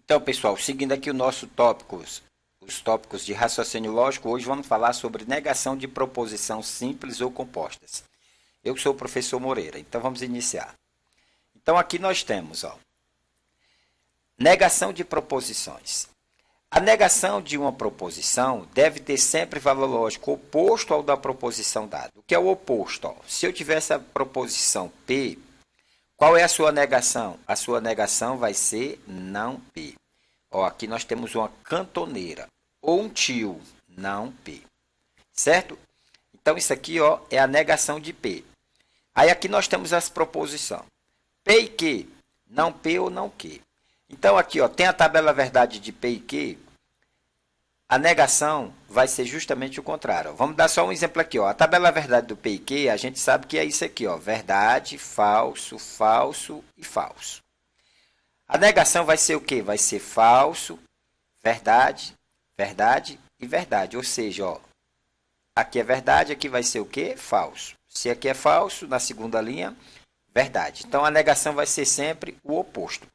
Então, pessoal, seguindo aqui o nosso tópicos, os tópicos de raciocínio lógico, hoje vamos falar sobre negação de proposição simples ou compostas. Eu sou o professor Moreira, então vamos iniciar. Então, aqui nós temos, negação de proposições. A negação de uma proposição deve ter sempre valor lógico oposto ao da proposição dada. O que é o oposto? Se eu tivesse a proposição P, qual é a sua negação? A sua negação vai ser não P. Aqui nós temos uma cantoneira ou um tio, não P. Certo? Então, isso aqui é a negação de P. Aí aqui nós temos as proposições. P e Q, não P ou não Q. Então, aqui tem a tabela verdade de P e Q. A negação vai ser justamente o contrário. Vamos dar só um exemplo aqui. A tabela verdade do P e Q, a gente sabe que é isso aqui. Verdade, falso, falso e falso. A negação vai ser o quê? Vai ser falso, verdade, verdade e verdade. Ou seja, aqui é verdade, aqui vai ser o quê? Falso. Se aqui é falso, na segunda linha, verdade. Então, a negação vai ser sempre o oposto.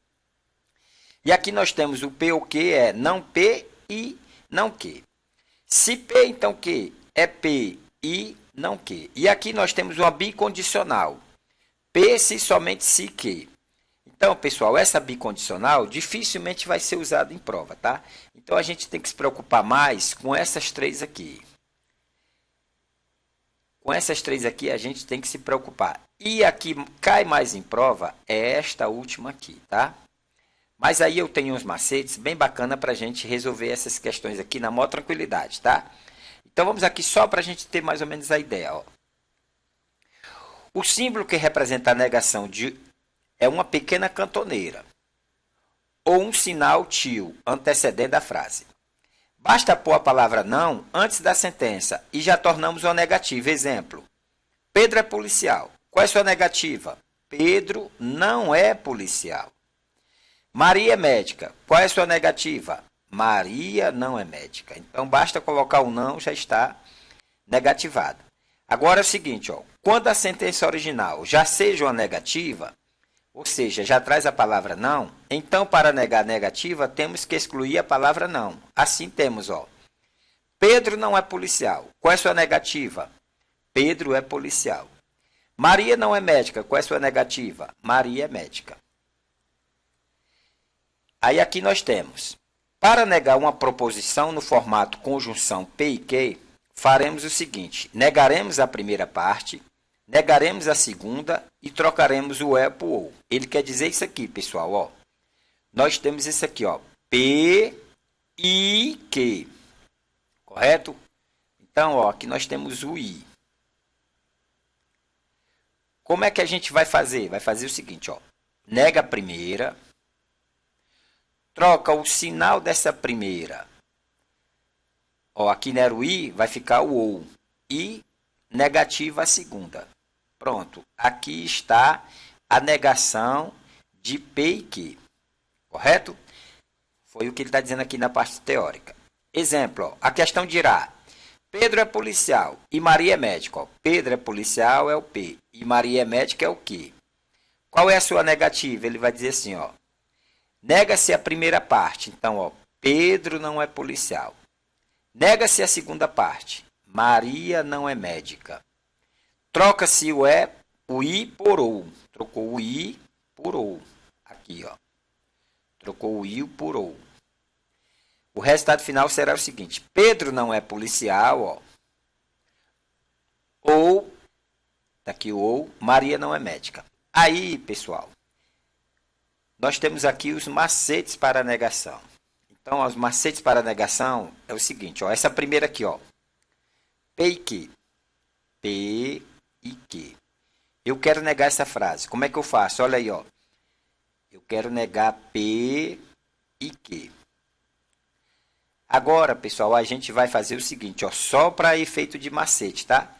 E aqui nós temos o P ou Q, é não P e não Q. Se P, então Q, é P e não Q. E aqui nós temos uma bicondicional. P se somente se Q. Então, pessoal, essa bicondicional dificilmente vai ser usada em prova, tá? Então, a gente tem que se preocupar mais com essas três aqui. Com essas três aqui, a gente tem que se preocupar. E aqui cai mais em prova é esta última aqui, tá? Mas aí eu tenho uns macetes bem bacana para a gente resolver essas questões aqui na maior tranquilidade, tá? Então, vamos aqui só para a gente ter mais ou menos a ideia, O símbolo que representa a negação é uma pequena cantoneira ou um sinal tio antecedendo a frase. Basta pôr a palavra não antes da sentença e já tornamos uma negativa. Exemplo, Pedro é policial. Qual é a sua negativa? Pedro não é policial. Maria é médica. Qual é a sua negativa? Maria não é médica. Então, basta colocar o não, já está negativado. Agora é o seguinte, quando a sentença original já seja uma negativa, ou seja, já traz a palavra não, então, para negar a negativa, temos que excluir a palavra não. Assim temos, Pedro não é policial. Qual é a sua negativa? Pedro é policial. Maria não é médica. Qual é a sua negativa? Maria é médica. Aí aqui nós temos, para negar uma proposição no formato conjunção P e Q, faremos o seguinte, negaremos a primeira parte, negaremos a segunda e trocaremos o é por ou. Ele quer dizer isso aqui, pessoal, Nós temos isso aqui, P e Q, correto? Então, aqui nós temos o I. Como é que a gente vai fazer? Vai fazer o seguinte, nega a primeira, troca o sinal dessa primeira. Aqui não era o I, vai ficar o ou. E negativa a segunda. Pronto. Aqui está a negação de P e Q. Correto? Foi o que ele está dizendo aqui na parte teórica. Exemplo, a questão dirá, Pedro é policial e Maria é médica. Pedro é policial é o P e Maria é médica é o Q. Qual é a sua negativa? Ele vai dizer assim, nega-se a primeira parte. Então, Pedro não é policial. Nega-se a segunda parte. Maria não é médica. Troca-se o I por ou. Trocou o I por ou. Aqui, Trocou o I por ou. O resultado final será o seguinte. Pedro não é policial, Ou, tá aqui o ou, Maria não é médica. Aí, pessoal, nós temos aqui os macetes para a negação. Então, os macetes para a negação é o seguinte, essa primeira aqui, P e Q. P e Q. Eu quero negar essa frase. Como é que eu faço? Olha aí, Eu quero negar P e Q. Agora, pessoal, a gente vai fazer o seguinte, só para efeito de macete, tá?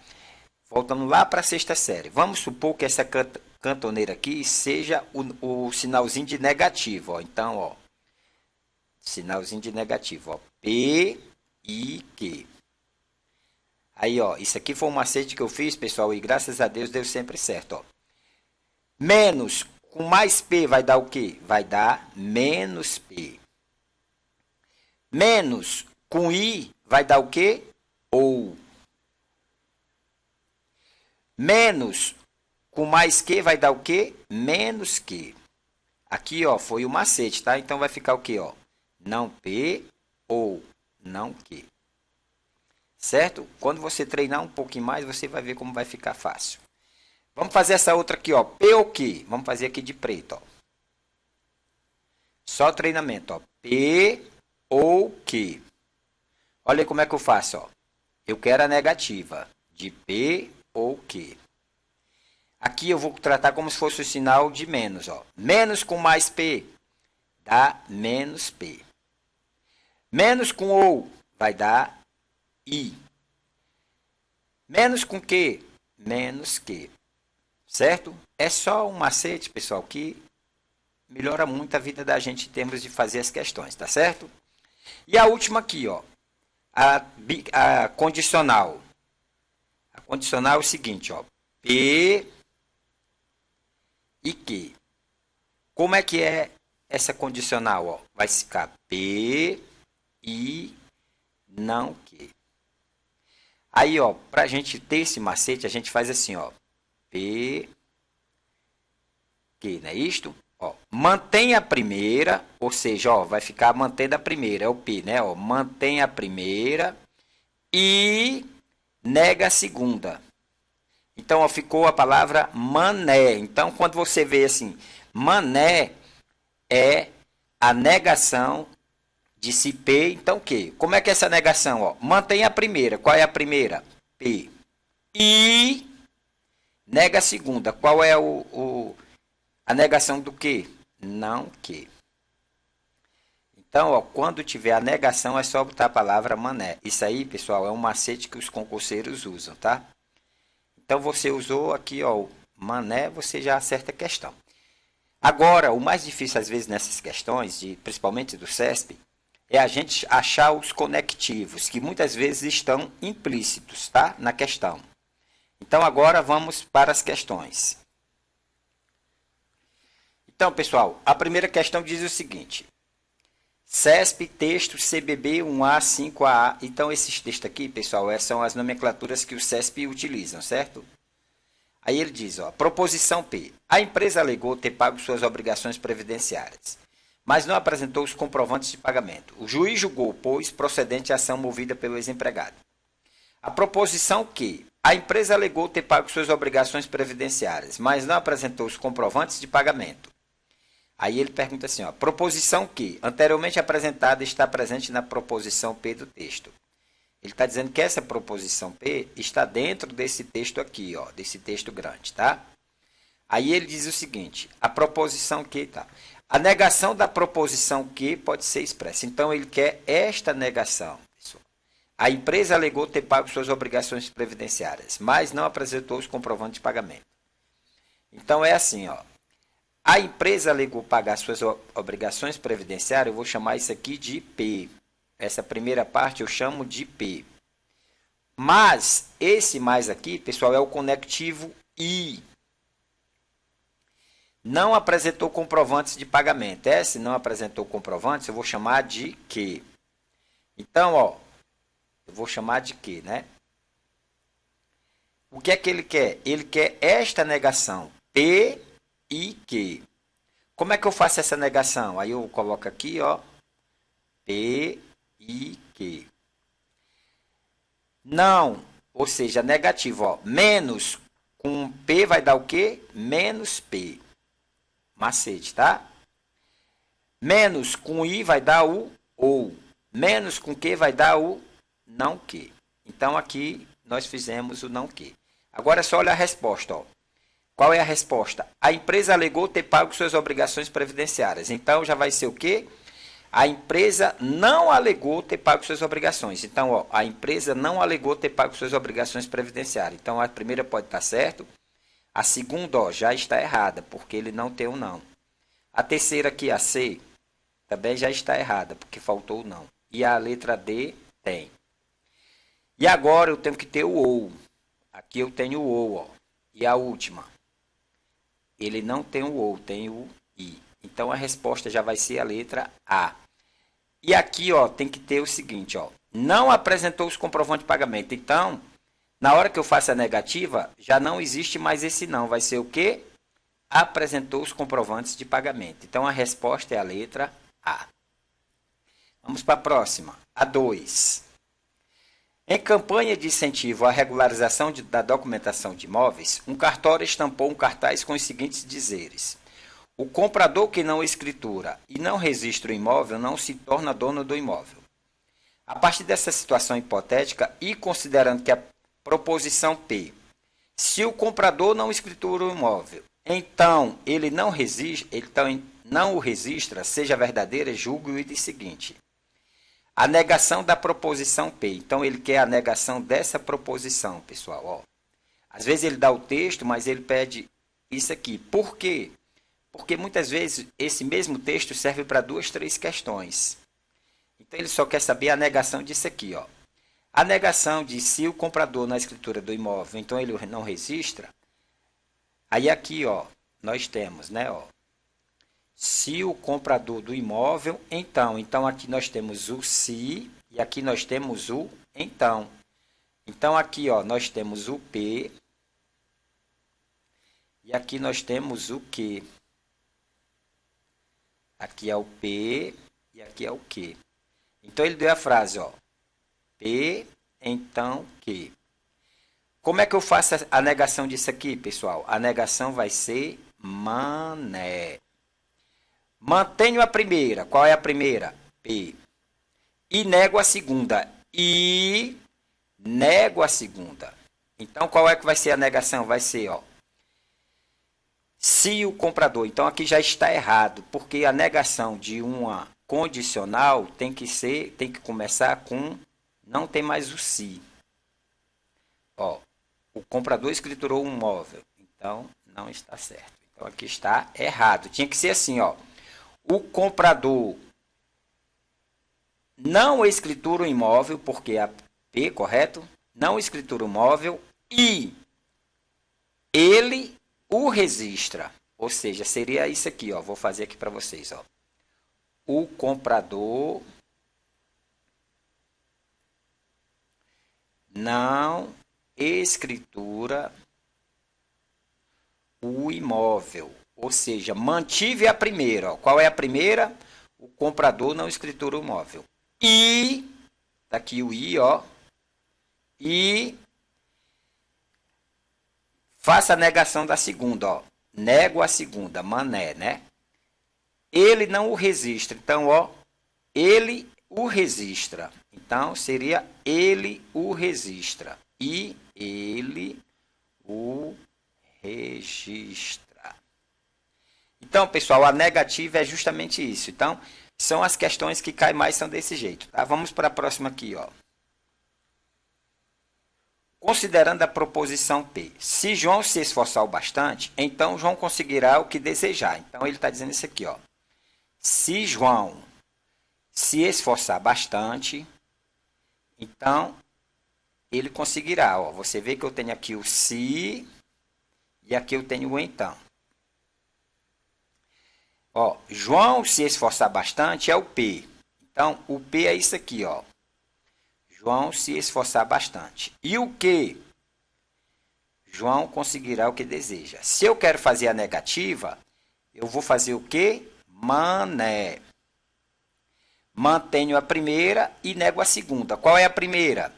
Voltando lá para a sexta série. Vamos supor que essa cantoneira aqui seja o sinalzinho de negativo, Então, sinalzinho de negativo, P e Q. Aí, isso aqui foi um macete que eu fiz, pessoal, e graças a Deus deu sempre certo, Menos com mais P vai dar o quê? Vai dar menos P. Menos com I vai dar o quê? Ou. Menos com mais que vai dar o quê? Menos que. Aqui, ó, foi o macete, tá? Então vai ficar o quê, ó? Não P ou não que. Certo? Quando você treinar um pouquinho mais, você vai ver como vai ficar fácil. Vamos fazer essa outra aqui, ó. P ou que? Vamos fazer aqui de preto, ó. Só treinamento, ó. P ou que. Olha aí como é que eu faço, ó. Eu quero a negativa de P ou que. Aqui eu vou tratar como se fosse o sinal de menos, ó. Menos com mais P dá menos P. Menos com ou vai dar I. Menos com que? Menos que. Certo? É só um macete, pessoal, que melhora muito a vida da gente em termos de fazer as questões, tá certo? E a última aqui, ó. A condicional. A condicional é o seguinte, ó. P e que. Como é que é essa condicional, ó? Vai ficar P e não que. Aí, ó, para a gente ter esse macete, a gente faz assim, ó. P, que, não é isto? Ó, mantém a primeira, ou seja, ó, vai ficar mantendo a primeira, é o P, né? Ó, mantém a primeira e nega a segunda. Então, ó, ficou a palavra mané. Então, quando você vê assim, mané é a negação de se P, então que? Como é que é essa negação? Ó? Mantém a primeira. Qual é a primeira? P. E nega a segunda. Qual é a negação do que? Não que. Então, ó, quando tiver a negação, é só botar a palavra mané. Isso aí, pessoal, é um macete que os concurseiros usam, tá? Então, você usou aqui, ó, o mané, você já acerta a questão. Agora, o mais difícil, às vezes, nessas questões, principalmente do CESP, é a gente achar os conectivos, que muitas vezes estão implícitos, tá? Na questão. Então, agora vamos para as questões. Então, pessoal, a primeira questão diz o seguinte. CESP, texto, CBB 1A, 5A. Então, esses textos aqui, pessoal, são as nomenclaturas que o CESP utilizam, certo? Aí ele diz, ó, proposição P. A empresa alegou ter pago suas obrigações previdenciárias, mas não apresentou os comprovantes de pagamento. O juiz julgou, pois, procedente a ação movida pelo ex-empregado. A proposição que a empresa alegou ter pago suas obrigações previdenciárias, mas não apresentou os comprovantes de pagamento. Aí ele pergunta assim, ó, proposição que, anteriormente apresentada, está presente na proposição P do texto. Ele está dizendo que essa proposição P está dentro desse texto aqui, ó, desse texto grande, tá? Aí ele diz o seguinte, a proposição que, tá? A negação da proposição que pode ser expressa. Então, ele quer esta negação. Pessoal. A empresa alegou ter pago suas obrigações previdenciárias, mas não apresentou os comprovantes de pagamento. Então, é assim, ó. A empresa alegou pagar suas obrigações previdenciárias, eu vou chamar isso aqui de P. Essa primeira parte eu chamo de P. Mas, esse mais aqui, pessoal, é o conectivo I. Não apresentou comprovantes de pagamento. Se não apresentou comprovantes, eu vou chamar de que. Então, ó, eu vou chamar de que, né? O que é que ele quer? Ele quer esta negação, P e que. Como é que eu faço essa negação? Aí eu coloco aqui, ó, P e que. Não, ou seja, negativo, ó, menos com P vai dar o quê? Menos P. Macete, tá? Menos com I vai dar o ou. Menos com que vai dar o não que. Então, aqui nós fizemos o não que. Agora é só olhar a resposta. Ó. Qual é a resposta? A empresa alegou ter pago suas obrigações previdenciárias. Então, já vai ser o quê? A empresa não alegou ter pago suas obrigações. Então, ó, a empresa não alegou ter pago suas obrigações previdenciárias. Então, a primeira pode estar certo. A segunda, ó, já está errada, porque ele não tem o não. A terceira aqui, a C, também já está errada, porque faltou o não. E a letra D tem. E agora eu tenho que ter o ou. Aqui eu tenho o ou, ó. E a última. Ele não tem o ou, tem o I. Então a resposta já vai ser a letra A. E aqui, ó, tem que ter o seguinte, ó, não apresentou os comprovantes de pagamento. Então, na hora que eu faço a negativa, já não existe mais esse não. Vai ser o quê? Apresentou os comprovantes de pagamento. Então, a resposta é a letra A. Vamos para a próxima. A 2. Em campanha de incentivo à regularização da documentação de imóveis, um cartório estampou um cartaz com os seguintes dizeres: o comprador que não escritura e não registra o imóvel não se torna dono do imóvel. A partir dessa situação hipotética e considerando que a proposição P, se o comprador não escritura o imóvel, então ele não o registra, seja verdadeira, julgue o item seguinte. A negação da proposição P. Então, ele quer a negação dessa proposição, pessoal. Ó. Às vezes ele dá o texto, mas ele pede isso aqui. Por quê? Porque muitas vezes esse mesmo texto serve para 2, 3 questões. Então, ele só quer saber a negação disso aqui. Ó. A negação de se o comprador na escritura do imóvel, então ele não registra. Aí aqui, ó, nós temos, né, ó, se o comprador do imóvel, então. Então, aqui nós temos o se e aqui nós temos o então. Então, aqui, ó, nós temos o P e aqui nós temos o que. Aqui é o P e aqui é o que. Então, ele deu a frase, ó, P, então, que. Como é que eu faço a negação disso aqui, pessoal? A negação vai ser mané. Mantenho a primeira. Qual é a primeira? P. E nego a segunda. E nego a segunda. Então, qual é que vai ser a negação? Vai ser, ó, se o comprador. Então, aqui já está errado, porque a negação de uma condicional tem que começar com, não tem mais o se. Ó, o comprador escriturou um imóvel. Então, não está certo. Então, aqui está errado. Tinha que ser assim, ó. O comprador não escritura o imóvel, porque a P, correto? Não escritura o imóvel e ele o registra. Ou seja, seria isso aqui, ó. Vou fazer aqui para vocês, ó. O comprador não escritura o imóvel. Ou seja, mantive a primeira. Ó. Qual é a primeira? O comprador não escritura o imóvel. E, tá aqui o I, ó. E faça a negação da segunda, ó. Nego a segunda, mané, né? Ele não o registra. Então, ó, ele o registra. Então, seria ele o registra. E ele o registra. Então, pessoal, a negativa é justamente isso. Então, são as questões que caem mais, são desse jeito. Tá? Vamos para a próxima aqui. Ó. Considerando a proposição P. Se João se esforçar o bastante, então João conseguirá o que desejar. Então, ele está dizendo isso aqui. Ó. Se João se esforçar bastante, então ele conseguirá. Ó. Você vê que eu tenho aqui o se e aqui eu tenho o então. Ó, João se esforçar bastante é o P. Então, o P é isso aqui, ó. João se esforçar bastante. E o que? João conseguirá o que deseja. Se eu quero fazer a negativa, eu vou fazer o quê? Mané. Mantenho a primeira e nego a segunda. Qual é a primeira?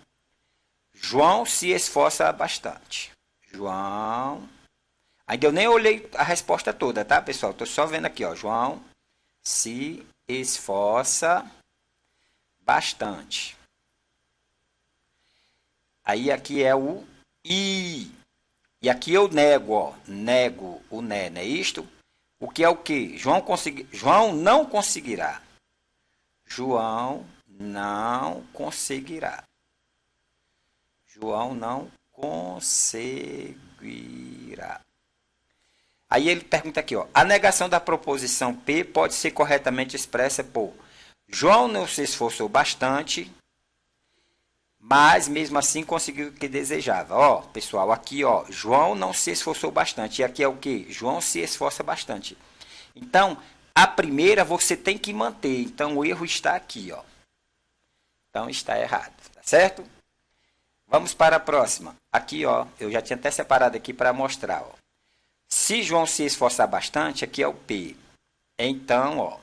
João se esforça bastante. João. Ainda eu nem olhei a resposta toda, tá, pessoal? Estou só vendo aqui, ó. João se esforça bastante. Aí aqui é o I. E aqui eu nego, ó. Nego o né, não é isto? O que é o quê? João não conseguirá. João não conseguirá. João não conseguirá. Aí ele pergunta aqui, ó, a negação da proposição P pode ser corretamente expressa por João não se esforçou bastante, mas mesmo assim conseguiu o que desejava. Ó, pessoal, aqui, ó, João não se esforçou bastante. E aqui é o quê? João se esforça bastante. Então, A primeira você tem que manter. Então, o erro está aqui, ó. Então, está errado, tá certo? Vamos para a próxima. Aqui, ó, eu já tinha até separado aqui para mostrar, ó. Se João se esforçar bastante, aqui é o P. Então, ó,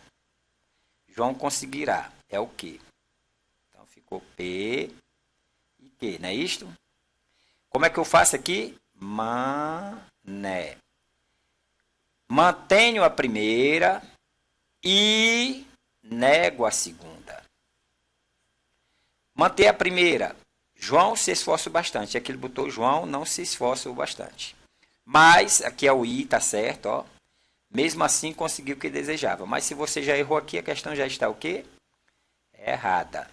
João conseguirá. É o Q. Então, ficou P e Q, não é isto? Como é que eu faço aqui? Mané. Mantenho a primeira e nego a segunda. Manter a primeira. João se esforça bastante. Aqui ele botou João não se esforça bastante. Mas, aqui é o I, tá certo, ó. Mesmo assim, conseguiu o que desejava. Mas se você já errou aqui, a questão já está o quê? Errada.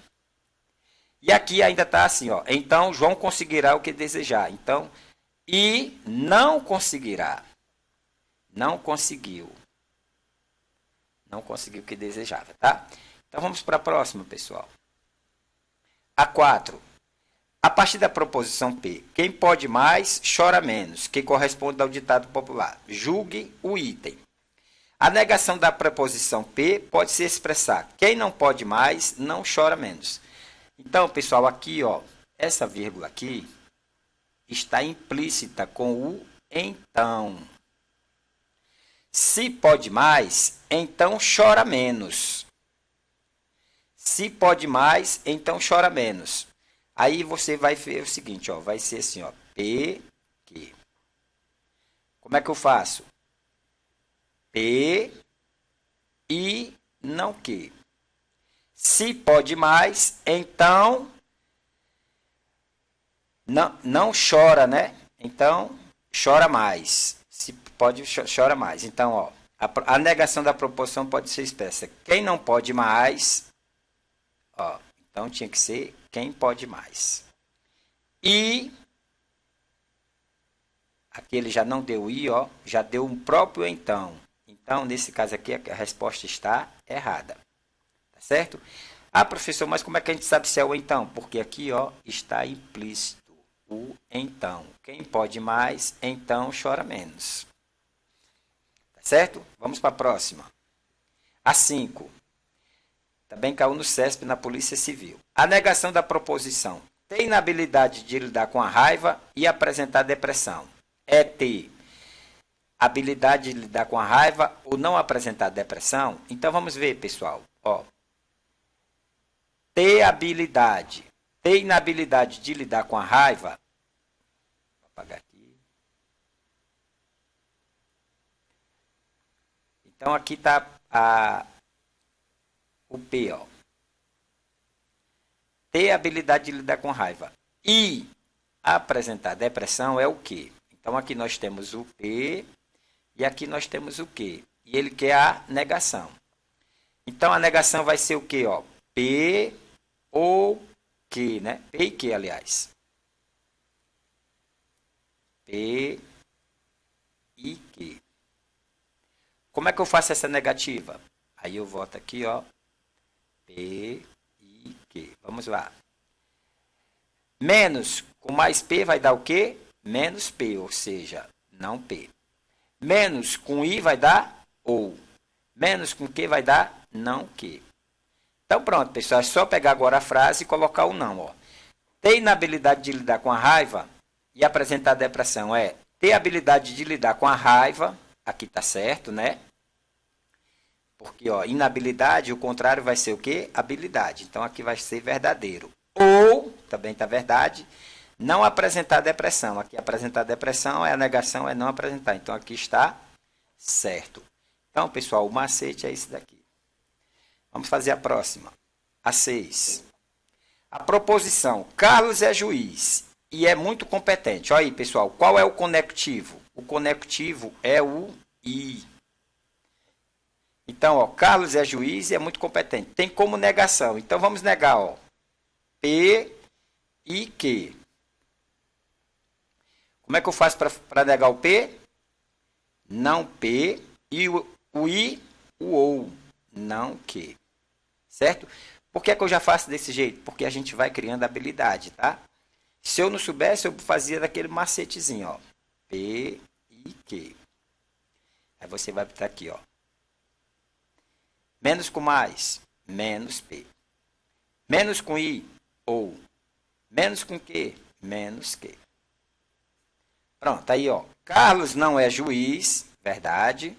E aqui ainda está assim, ó. Então, João conseguirá o que desejar. Então, e não conseguirá. Não conseguiu. Não conseguiu o que desejava, tá? Então, vamos para a próxima, pessoal. A 4. A partir da proposição P, quem pode mais, chora menos, que corresponde ao ditado popular. Julgue o item. A negação da preposição P pode se expressar. Quem não pode mais, não chora menos. Então, pessoal, aqui, ó, essa vírgula aqui está implícita com o então. Se pode mais, então chora menos. Se pode mais, então chora menos. Aí você vai ver o seguinte, ó, vai ser assim, ó, P, Q. Como é que eu faço? P e não Q. Se pode mais, então não chora, né? Então chora mais. Se pode, chora mais. Então, ó, a negação da proposição pode ser expressa. Quem não pode mais, ó, então tinha que ser quem pode mais. E aqui ele já não deu I, ó, já deu um próprio então. Então, nesse caso aqui, a resposta está errada. Tá certo? Ah, professor, mas como é que a gente sabe se é o então? Porque aqui, ó, está implícito o então. Quem pode mais, então chora menos. Tá certo? Vamos para a próxima. A 5. Também caiu no CESP, na Polícia Civil. A negação da proposição. Tem inabilidade de lidar com a raiva e apresentar depressão. É ter habilidade de lidar com a raiva ou não apresentar depressão? Então, vamos ver, pessoal. Ó, ter habilidade, ter inabilidade de lidar com a raiva. Vou apagar aqui. Então, aqui está o P, ó. Ter habilidade de lidar com raiva e apresentar depressão é o quê? Então, aqui nós temos o P e aqui nós temos o Q. E ele quer a negação. Então, a negação vai ser o quê? Ó? P ou Q, né? P e Q, aliás. P e Q. Como é que eu faço essa negativa? Aí eu volto aqui, ó. P e Q. Vamos lá. Menos com mais P vai dar o quê? Menos P, ou seja, não P. Menos com I vai dar ou. Menos com Q vai dar não Q. Então pronto, pessoal. É só pegar agora a frase e colocar o não. Ó. Ter inabilidade de lidar com a raiva e apresentar depressão é ter habilidade de lidar com a raiva. Aqui está certo, né? Porque ó, inabilidade, o contrário vai ser o quê? Habilidade. Então aqui vai ser verdadeiro. Ou, também está verdade, não apresentar depressão. Aqui apresentar depressão é a negação, é não apresentar. Então aqui está certo. Então, pessoal, o macete é esse daqui. Vamos fazer a próxima. A 6. A proposição. Carlos é juiz e é muito competente. Olha aí, pessoal, qual é o conectivo? O conectivo é o I. Então, ó, Carlos é juiz e é muito competente. Tem como negação. Então, vamos negar, ó. P e Q. Como é que eu faço para negar o P? Não P. E o I, o OU. Não Q. Certo? Por que é que eu já faço desse jeito? Porque a gente vai criando habilidade, tá? Se eu não soubesse, eu fazia daquele macetezinho, ó. P e Q. Aí você vai botar aqui, ó. Menos com mais, menos P. Menos com I, ou. Menos com Q, menos Q. Pronto, aí, ó. Carlos não é juiz, verdade.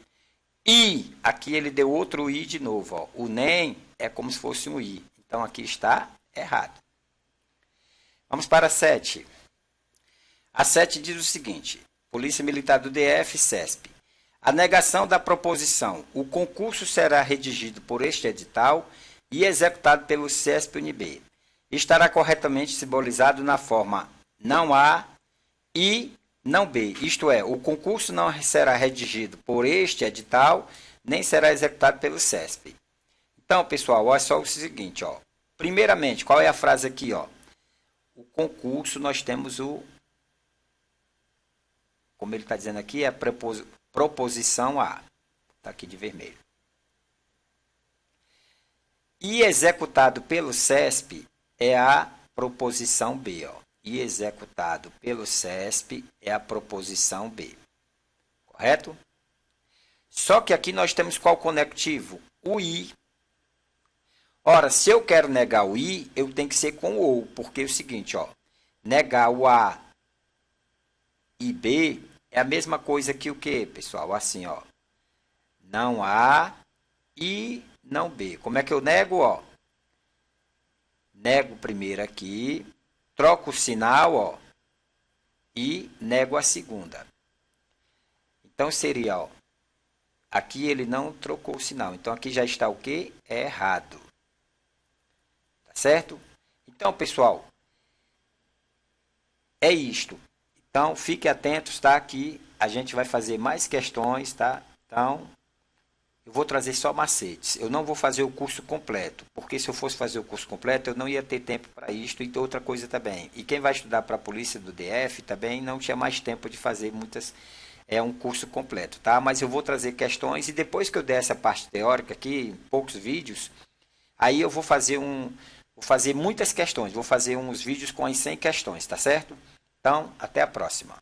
I, aqui ele deu outro I de novo, ó. O NEM é como se fosse um I. Então, aqui está errado. Vamos para a 7. A 7 diz o seguinte. Polícia Militar do DF, CESP. A negação da proposição. O concurso será redigido por este edital e executado pelo CESP-UNB. Estará corretamente simbolizado na forma não A e não B. Isto é, o concurso não será redigido por este edital, nem será executado pelo CESP. Então, pessoal, olha só o seguinte, ó. Primeiramente, qual é a frase aqui, ó? O concurso, nós temos o... Como ele está dizendo aqui, é a proposição A. Está aqui de vermelho. E executado pelo CESP é a proposição B, ó. E executado pelo CESP é a proposição B. Correto? Só que aqui nós temos qual conectivo? O I. Ora, se eu quero negar o I, eu tenho que ser com o OU, porque é o seguinte, ó. Negar o A e B é a mesma coisa que o quê, pessoal? Assim, ó. Não A e não B. Como é que eu nego, ó? Nego primeiro aqui, troco o sinal, ó, e nego a segunda. Então, seria, ó, aqui ele não trocou o sinal. Então, aqui já está o quê? É errado. Tá certo? Então, pessoal, é isto. Então, fique atentos, tá? Aqui a gente vai fazer mais questões, tá? Então, eu vou trazer só macetes. Eu não vou fazer o curso completo, porque se eu fosse fazer o curso completo, eu não ia ter tempo para isto e outra coisa também. E quem vai estudar para a polícia do DF também não tinha mais tempo de fazer um curso completo, tá? Mas eu vou trazer questões e depois que eu der essa parte teórica aqui, em poucos vídeos, aí eu vou fazer muitas questões. Vou fazer uns vídeos com as 100 questões, tá certo? Então, até a próxima.